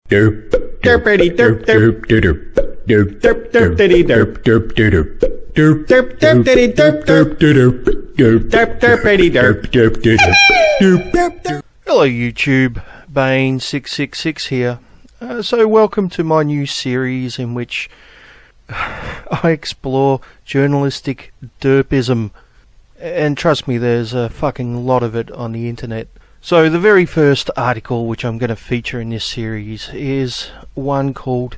Derp, derpity derp derp derp derp derp derpity derp derp derp derp derp derpity derp derp derp derp derp derpity derp derp derp derp derp. Hello YouTube, Bane666 here. So welcome to my new series in which I explore journalistic derpism. And trust me, there's a fucking lot of it on the internet. So the very first article which I'm going to feature in this series is one called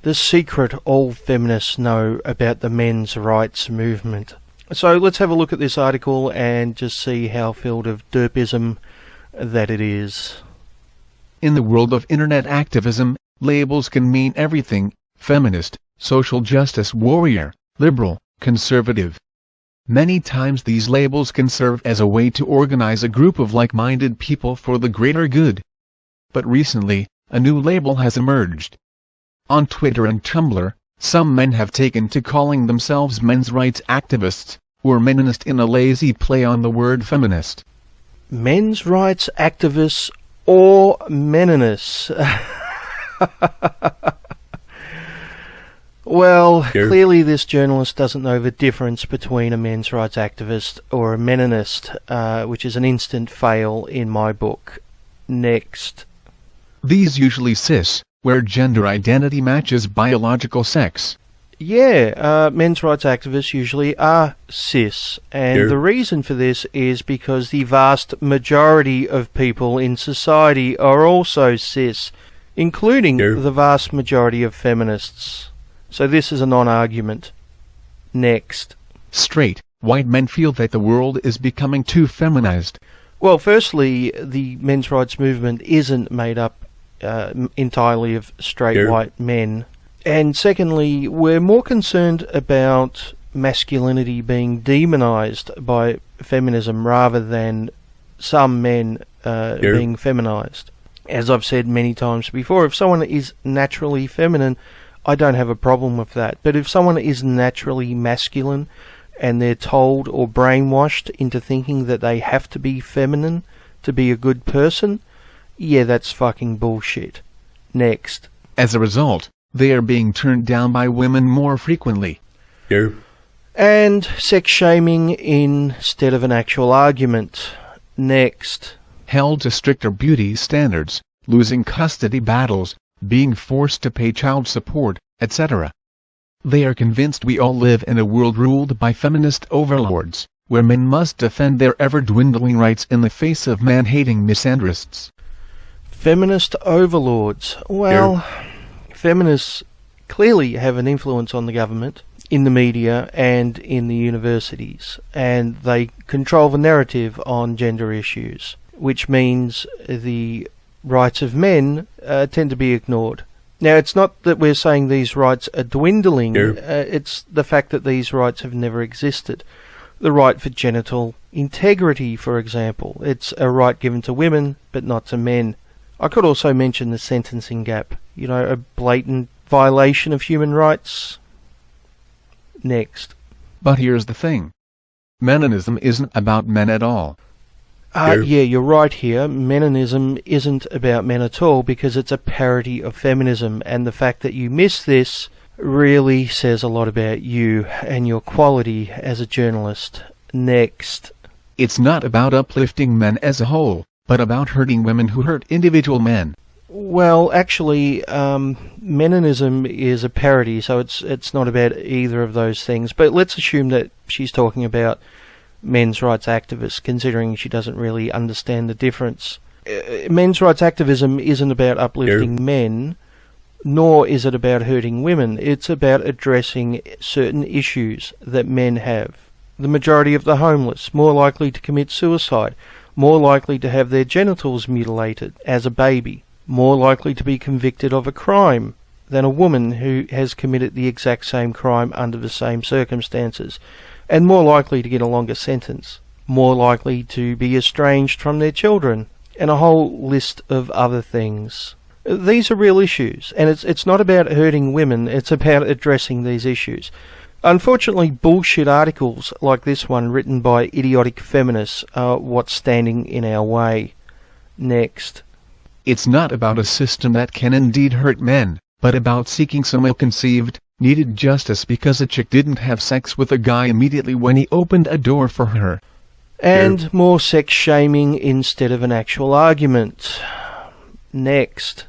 "The Secret All Feminists Know About the Men's Rights Movement." So let's have a look at this article and just see how filled of derpism that it is. In the world of internet activism, labels can mean everything: feminist, social justice warrior, liberal, conservative. Many times these labels can serve as a way to organize a group of like-minded people for the greater good. But recently, a new label has emerged. On Twitter and Tumblr, some men have taken to calling themselves men's rights activists, or menonist in a lazy play on the word feminist. Men's rights activists or menonists? Well, clearly this journalist doesn't know the difference between a men's rights activist or a menonist, which is an instant fail in my book. Next. These usually cis, where gender identity matches biological sex. Yeah, men's rights activists usually are cis, and the reason for this is because the vast majority of people in society are also cis, including the vast majority of feminists. So this is a non-argument. Next. Straight, white men feel that the world is becoming too feminized. Well, firstly, the men's rights movement isn't made up entirely of straight white men. And secondly, we're more concerned about masculinity being demonized by feminism rather than some men being feminized. As I've said many times before, if someone is naturally feminine, I don't have a problem with that. But if someone is naturally masculine and they're told or brainwashed into thinking that they have to be feminine to be a good person, yeah, that's fucking bullshit. Next. As a result, they are being turned down by women more frequently. And sex shaming instead of an actual argument. Next. Held to stricter beauty standards, losing custody battles, being forced to pay child support, etc. They are convinced we all live in a world ruled by feminist overlords, where men must defend their ever-dwindling rights in the face of man-hating misandrists. Feminist overlords. Well, feminists clearly have an influence on the government, in the media and in the universities, and they control the narrative on gender issues, which means the rights of men tend to be ignored. Now, it's not that we're saying these rights are dwindling, it's the fact that these rights have never existed. The right for genital integrity, for example, it's a right given to women, but not to men. I could also mention the sentencing gap, you know, a blatant violation of human rights. Next. But here's the thing. Menonism isn't about men at all. Yeah, you're right here. Menonism isn't about men at all because it's a parody of feminism, and the fact that you miss this really says a lot about you and your quality as a journalist. Next. It's not about uplifting men as a whole, but about hurting women who hurt individual men. Well, actually, menonism is a parody, so it's not about either of those things. But let's assume that she's talking about men's rights activists, considering she doesn't really understand the difference. Men's rights activism isn't about uplifting men, nor is it about hurting women. It's about addressing certain issues that men have. The majority of the homeless, more likely to commit suicide, more likely to have their genitals mutilated as a baby, more likely to be convicted of a crime than a woman who has committed the exact same crime under the same circumstances, and more likely to get a longer sentence, more likely to be estranged from their children, and a whole list of other things. These are real issues, and it's not about hurting women, it's about addressing these issues. Unfortunately, bullshit articles like this one written by idiotic feminists are what's standing in our way. Next. It's not about a system that can indeed hurt men, but about seeking some ill-conceived, needed justice because a chick didn't have sex with a guy immediately when he opened a door for her. And more sex shaming instead of an actual argument. Next.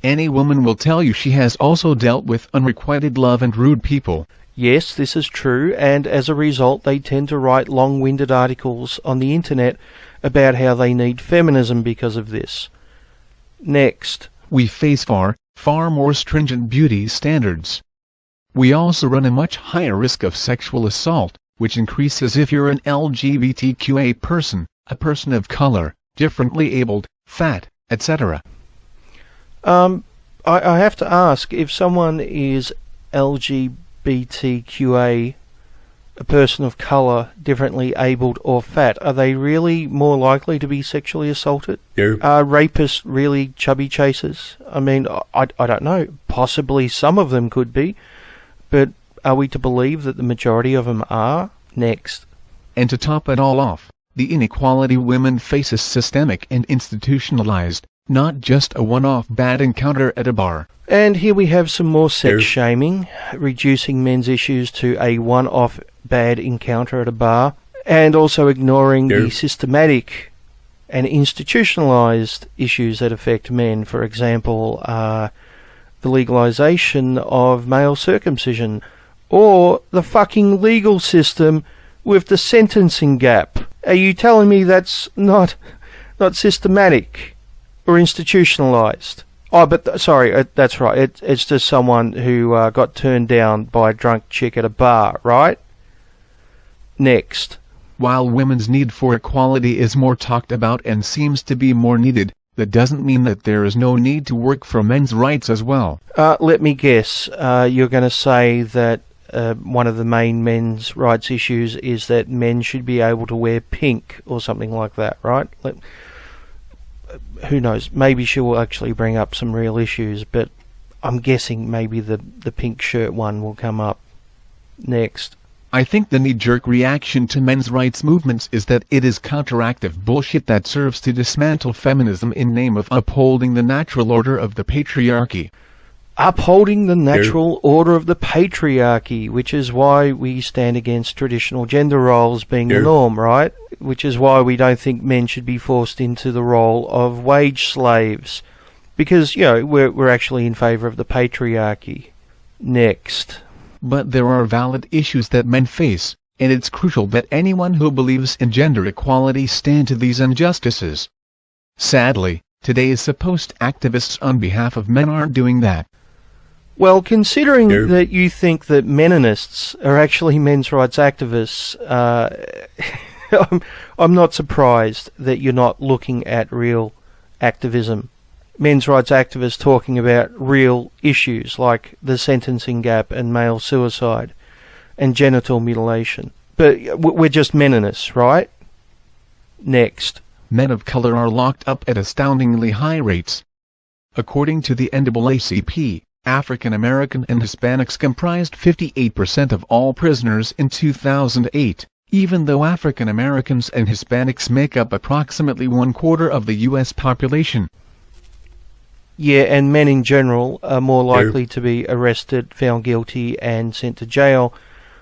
Any woman will tell you she has also dealt with unrequited love and rude people. Yes, this is true, and as a result they tend to write long-winded articles on the internet about how they need feminism because of this. Next. We face far more stringent beauty standards. We also run a much higher risk of sexual assault, which increases if you're an LGBTQA person, a person of color, differently abled, fat, etc. I have to ask, if someone is LGBTQA, a person of colour, differently abled or fat, are they really more likely to be sexually assaulted? No. Are rapists really chubby chasers? I mean, I don't know. Possibly some of them could be, but are we to believe that the majority of them are? Next. And to top it all off, the inequality women face is systemic and institutionalized, not just a one-off bad encounter at a bar. And here we have some more sex shaming, reducing men's issues to a one-off bad encounter at a bar, and also ignoring the systematic and institutionalized issues that affect men. For example, the legalization of male circumcision, or the fucking legal system with the sentencing gap. Are you telling me that's not systematic or institutionalized? Oh, but sorry, that's right. It's just someone who got turned down by a drunk chick at a bar, right? Next. While women's need for equality is more talked about and seems to be more needed, that doesn't mean that there is no need to work for men's rights as well. Let me guess. You're going to say that one of the main men's rights issues is that men should be able to wear pink or something like that, right? Who knows? Maybe she will actually bring up some real issues, but I'm guessing maybe the pink shirt one will come up next. I think the knee-jerk reaction to men's rights movements is that it is counteractive bullshit that serves to dismantle feminism in name of upholding the natural order of the patriarchy. Upholding the natural order of the patriarchy, which is why we stand against traditional gender roles being the norm, right? Which is why we don't think men should be forced into the role of wage slaves. Because, you know, we're actually in favour of the patriarchy. Next. But there are valid issues that men face, and it's crucial that anyone who believes in gender equality stand to these injustices. Sadly, today's supposed activists on behalf of men aren't doing that. Well, considering that you think that Menonists are actually men's rights activists, I'm not surprised that you're not looking at real activism. Men's rights activists talking about real issues like the sentencing gap and male suicide and genital mutilation. But we're just Menonists, right? Next. Men of color are locked up at astoundingly high rates. According to the NAACP, African American and Hispanics comprised 58% of all prisoners in 2008, even though African Americans and Hispanics make up approximately 1/4 of the U.S. population. Yeah, and men in general are more likely to be arrested, found guilty, and sent to jail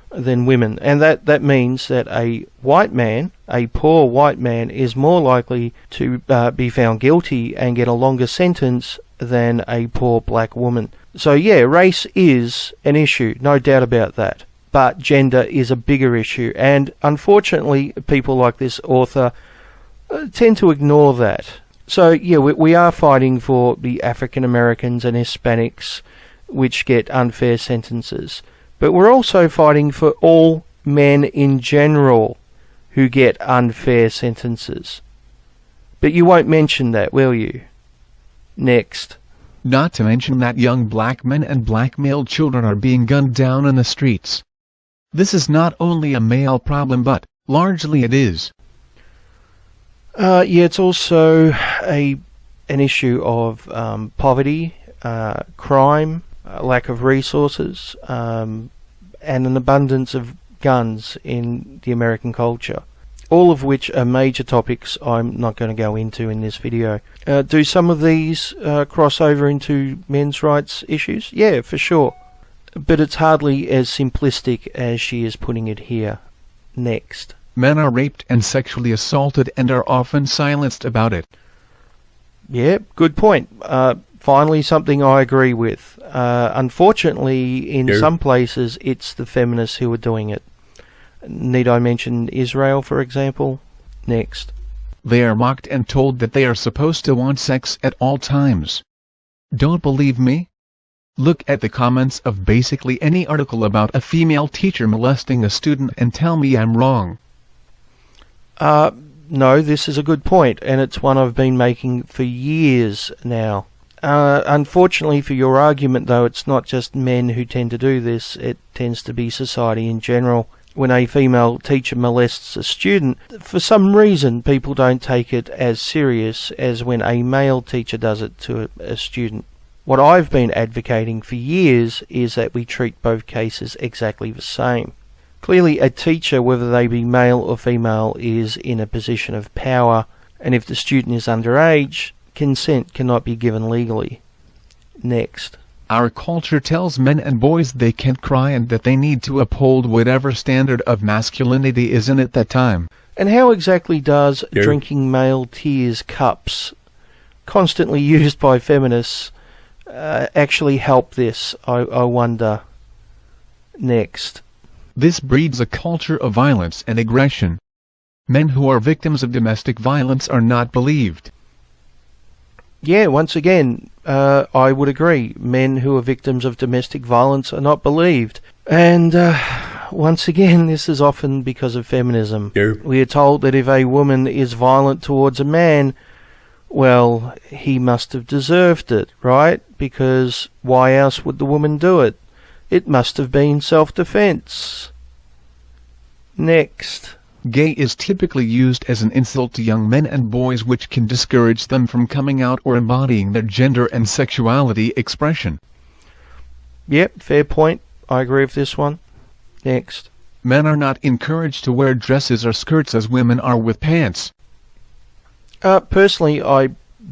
than women. And that means that a white man, a poor white man, is more likely to be found guilty and get a longer sentence than a poor black woman. So yeah, race is an issue, no doubt about that. But gender is a bigger issue, and unfortunately people like this author tend to ignore that. So yeah, we are fighting for the African Americans and Hispanics which get unfair sentences. But we're also fighting for all men in general who get unfair sentences. But you won't mention that, will you? Next. Not to mention that young black men and black male children are being gunned down in the streets. This is not only a male problem, but largely it is. Yeah, it's also an issue of poverty, crime, lack of resources, and an abundance of guns in the American culture. all of which are major topics I'm not going to go into in this video. Do some of these cross over into men's rights issues? Yeah, for sure. But it's hardly as simplistic as she is putting it here. Next. Men are raped and sexually assaulted and are often silenced about it. Yeah, good point. Finally, something I agree with. Unfortunately, in some places, it's the feminists who are doing it. Need I mention Israel, for example? Next. They are mocked and told that they are supposed to want sex at all times. Don't believe me? Look at the comments of basically any article about a female teacher molesting a student and tell me I'm wrong. No, this is a good point, and it's one I've been making for years now. Unfortunately for your argument, though, it's not just men who tend to do this, it tends to be society in general. When a female teacher molests a student, for some reason people don't take it as serious as when a male teacher does it to a student. What I've been advocating for years is that we treat both cases exactly the same. Clearly, a teacher, whether they be male or female, is in a position of power, and if the student is underage, consent cannot be given legally. Next. Our culture tells men and boys they can't cry and that they need to uphold whatever standard of masculinity is in at that time. And how exactly does drinking male tears cups, constantly used by feminists, actually help this, I wonder? Next. This breeds a culture of violence and aggression. Men who are victims of domestic violence are not believed. Yeah, once again, I would agree. Men who are victims of domestic violence are not believed. And once again, this is often because of feminism. We are told that if a woman is violent towards a man, well, he must have deserved it, right? Because why else would the woman do it? It must have been self-defense. Next. Gay is typically used as an insult to young men and boys, which can discourage them from coming out or embodying their gender and sexuality expression. Yep, fair point. I agree with this one. Next. Men are not encouraged to wear dresses or skirts as women are with pants. Personally, I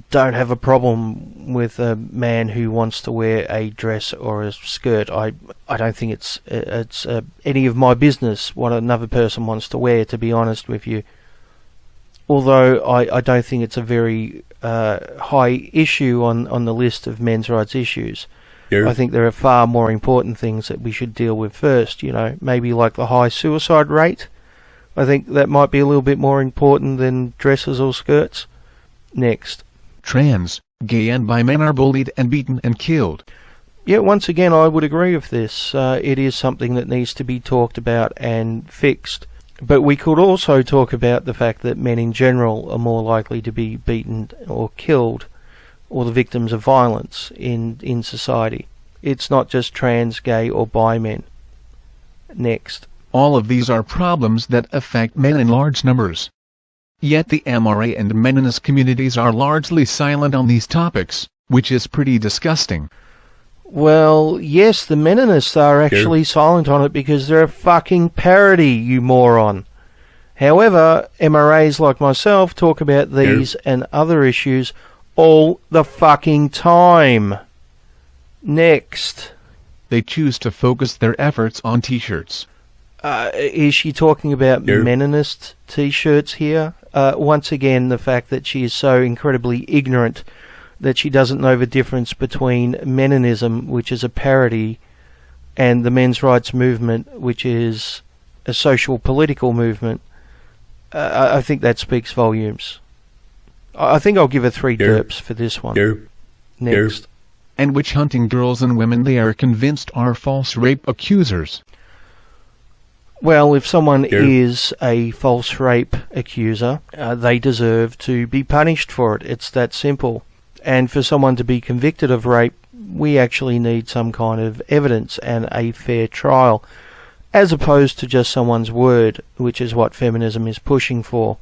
don't have a problem with a man who wants to wear a dress or a skirt. I don't think it's any of my business what another person wants to wear, to be honest with you. Although I don't think it's a very high issue on the list of men's rights issues. I think there are far more important things that we should deal with first, maybe like the high suicide rate. I think that might be a little bit more important than dresses or skirts. Next. Trans, gay and bi men are bullied and beaten and killed. Yeah, once again, I would agree with this. It is something that needs to be talked about and fixed. But we could also talk about the fact that men in general are more likely to be beaten or killed, or the victims of violence in society. It's not just trans, gay, or bi men. Next. All of these are problems that affect men in large numbers. Yet the MRA and meninist communities are largely silent on these topics, which is pretty disgusting. Well, yes, the meninists are actually silent on it because they're a fucking parody, you moron. However, MRAs like myself talk about these and other issues all the fucking time. Next. They choose to focus their efforts on t-shirts. Is she talking about meninist t-shirts here? Once again, the fact that she is so incredibly ignorant that she doesn't know the difference between Meninism, which is a parody, and the men's rights movement, which is a social political movement. I think that speaks volumes. I think I'll give her 3 derps for this one. Next. And witch hunting girls and women they are convinced are false rape accusers. Well, if someone is a false rape accuser, they deserve to be punished for it. It's that simple. And for someone to be convicted of rape, we actually need some kind of evidence and a fair trial, as opposed to just someone's word, which is what feminism is pushing for.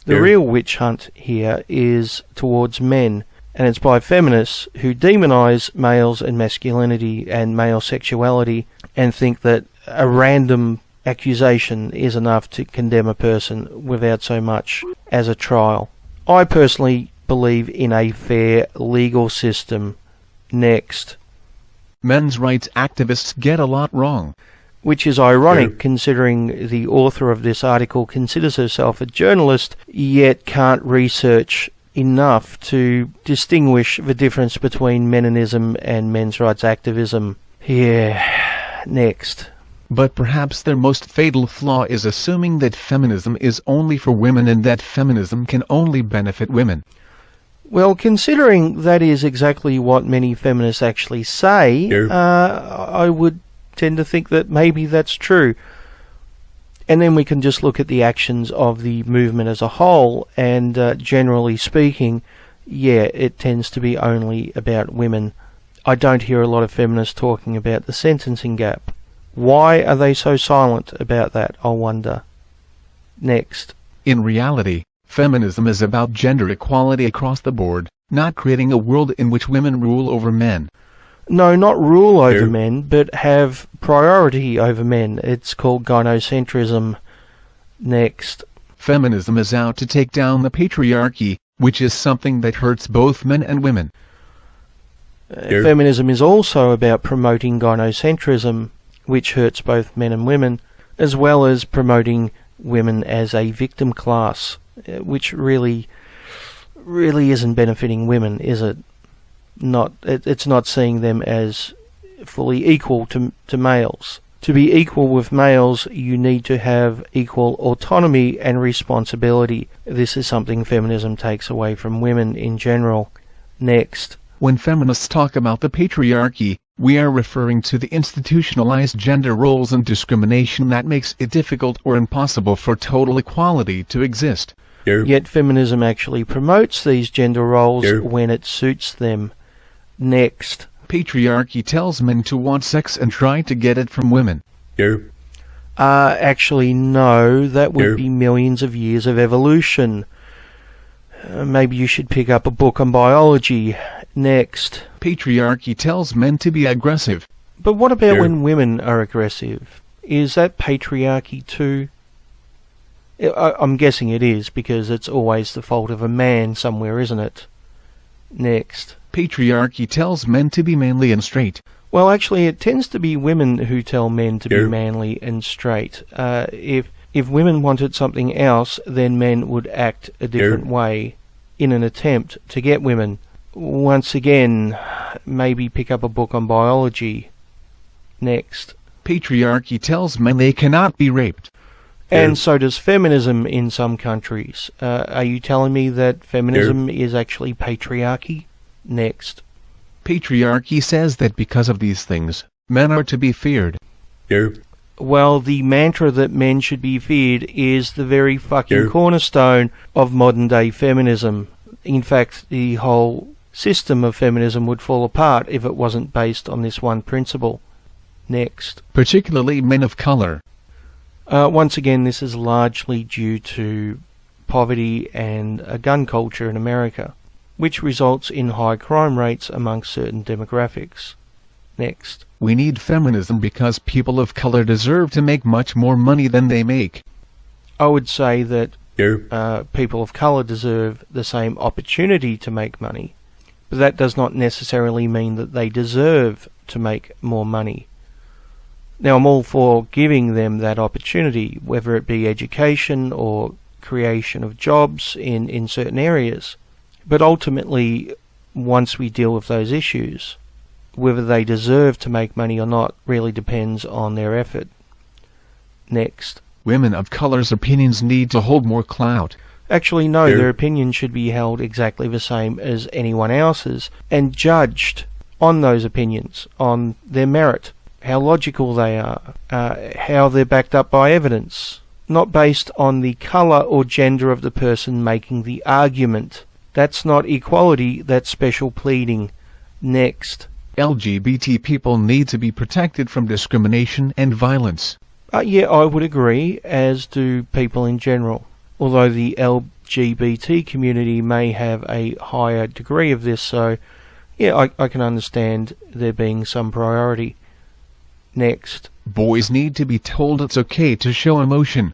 The real witch hunt here is towards men, and it's by feminists who demonize males and masculinity and male sexuality and think that a random accusation is enough to condemn a person without so much as a trial. I personally believe in a fair legal system. Next. Men's rights activists get a lot wrong. Which is ironic, considering the author of this article considers herself a journalist, yet can't research enough to distinguish the difference between Meninism and men's rights activism. Yeah, next. But perhaps their most fatal flaw is assuming that feminism is only for women and that feminism can only benefit women. Well, considering that is exactly what many feminists actually say, I would tend to think that maybe that's true. And then we can just look at the actions of the movement as a whole, and generally speaking, yeah, it tends to be only about women. I don't hear a lot of feminists talking about the sentencing gap. Why are they so silent about that, I wonder? Next. In reality, feminism is about gender equality across the board, not creating a world in which women rule over men. No, not rule over men, but have priority over men. It's called gynocentrism. Next. Feminism is out to take down the patriarchy, which is something that hurts both men and women. Feminism is also about promoting gynocentrism, which hurts both men and women, as well as promoting women as a victim class, which really isn't benefiting women, is it? It's not seeing them as fully equal to males. To be equal with males, you need to have equal autonomy and responsibility. This is something feminism takes away from women in general. Next. When feminists talk about the patriarchy, we are referring to the institutionalized gender roles and discrimination that makes it difficult or impossible for total equality to exist. Yet feminism actually promotes these gender roles when it suits them. Next. Patriarchy tells men to want sex and try to get it from women. Actually, no. That would be millions of years of evolution. Maybe you should pick up a book on biology. Next. Patriarchy tells men to be aggressive. But what about when women are aggressive? Is that patriarchy too? I'm guessing it is, because it's always the fault of a man somewhere, isn't it? Next. Patriarchy tells men to be manly and straight. Well, actually, it tends to be women who tell men to be manly and straight. If women wanted something else, then men would act a different way in an attempt to get women. Once again, maybe pick up a book on biology. Next. Patriarchy tells men they cannot be raped. And so does feminism in some countries. Are you telling me that feminism is actually patriarchy? Next. Patriarchy says that because of these things, men are to be feared. Well, the mantra that men should be feared is the very fucking cornerstone of modern-day feminism. In fact, the whole system of feminism would fall apart if it wasn't based on this one principle. Next. Particularly men of color. Once again, this is largely due to poverty and a gun culture in America, which results in high crime rates amongst certain demographics. Next. We need feminism because people of color deserve to make much more money than they make. I would say that people of color deserve the same opportunity to make money, but that does not necessarily mean that they deserve to make more money. Now, I'm all for giving them that opportunity, whether it be education or creation of jobs in certain areas. But ultimately, once we deal with those issues, whether they deserve to make money or not really depends on their effort. Next. Women of color's opinions need to hold more clout. Actually, no, their opinion should be held exactly the same as anyone else's, and judged on those opinions, on their merit, how logical they are, how they're backed up by evidence, not based on the colour or gender of the person making the argument. That's not equality, that's special pleading. Next. LGBT people need to be protected from discrimination and violence. Yeah, I would agree, as do people in general. Although the LGBT community may have a higher degree of this, so yeah, I can understand there being some priority. Next. Boys need to be told it's okay to show emotion.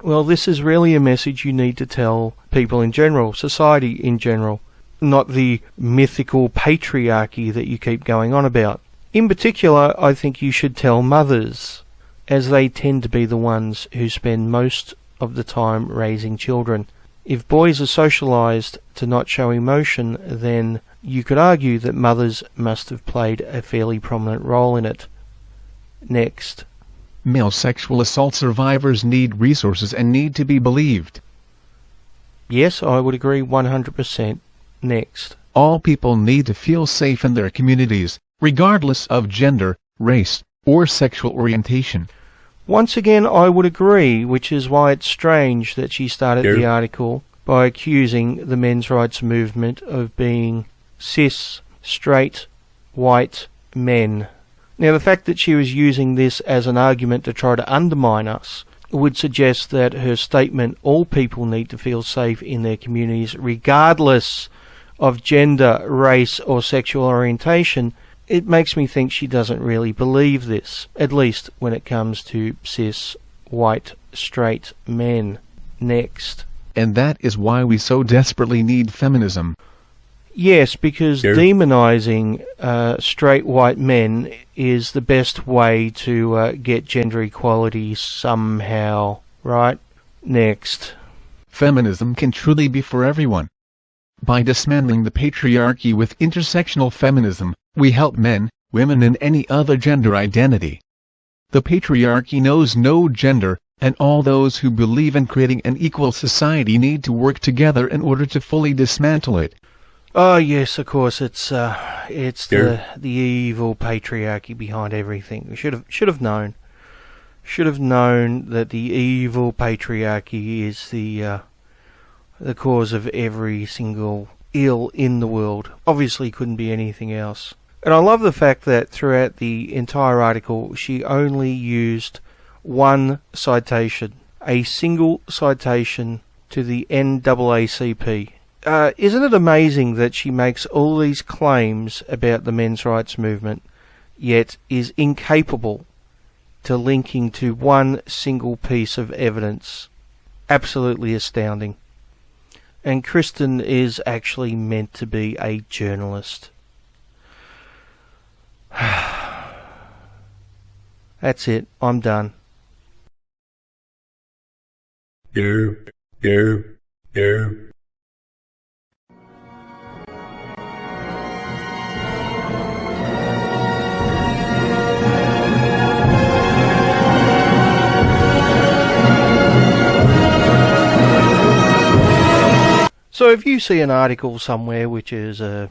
Well, this is really a message you need to tell people in general, society in general, not the mythical patriarchy that you keep going on about. In particular, I think you should tell mothers, as they tend to be the ones who spend most of the time raising children. If boys are socialized to not show emotion, then you could argue that mothers must have played a fairly prominent role in it. Next. Male sexual assault survivors need resources and need to be believed. Yes, I would agree 100%. Next. All people need to feel safe in their communities, regardless of gender, race, or sexual orientation. Once again, I would agree, which is why it's strange that she started the article by accusing the men's rights movement of being cis, straight, white men. Now, the fact that she was using this as an argument to try to undermine us would suggest that her statement, all people need to feel safe in their communities, regardless of gender, race, or sexual orientation, it makes me think she doesn't really believe this, at least when it comes to cis, white, straight men. Next. And that is why we so desperately need feminism. Yes, because demonizing straight white men is the best way to get gender equality somehow, right? Next. Feminism can truly be for everyone. By dismantling the patriarchy with intersectional feminism, we help men, women and any other gender identity. The patriarchy knows no gender, and all those who believe in creating an equal society need to work together in order to fully dismantle it. Oh yes, of course, it's the evil patriarchy behind everything. We should have known. Should have known that the evil patriarchy is the cause of every single ill in the world. Obviously couldn't be anything else. And I love the fact that throughout the entire article she only used one citation, a single citation to the NAACP. Isn't it amazing that she makes all these claims about the men's rights movement, yet is incapable to linking to one single piece of evidence? Absolutely astounding. And Kristen is actually meant to be a journalist. That's it. I'm done. So if you see an article somewhere which is a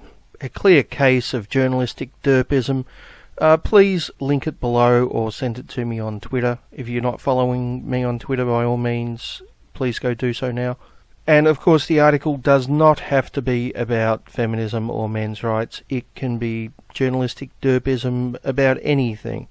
clear case of journalistic derpism, please link it below or send it to me on Twitter. If you're not following me on Twitter, by all means, please go do so now. And of course the article does not have to be about feminism or men's rights. It can be journalistic derpism about anything.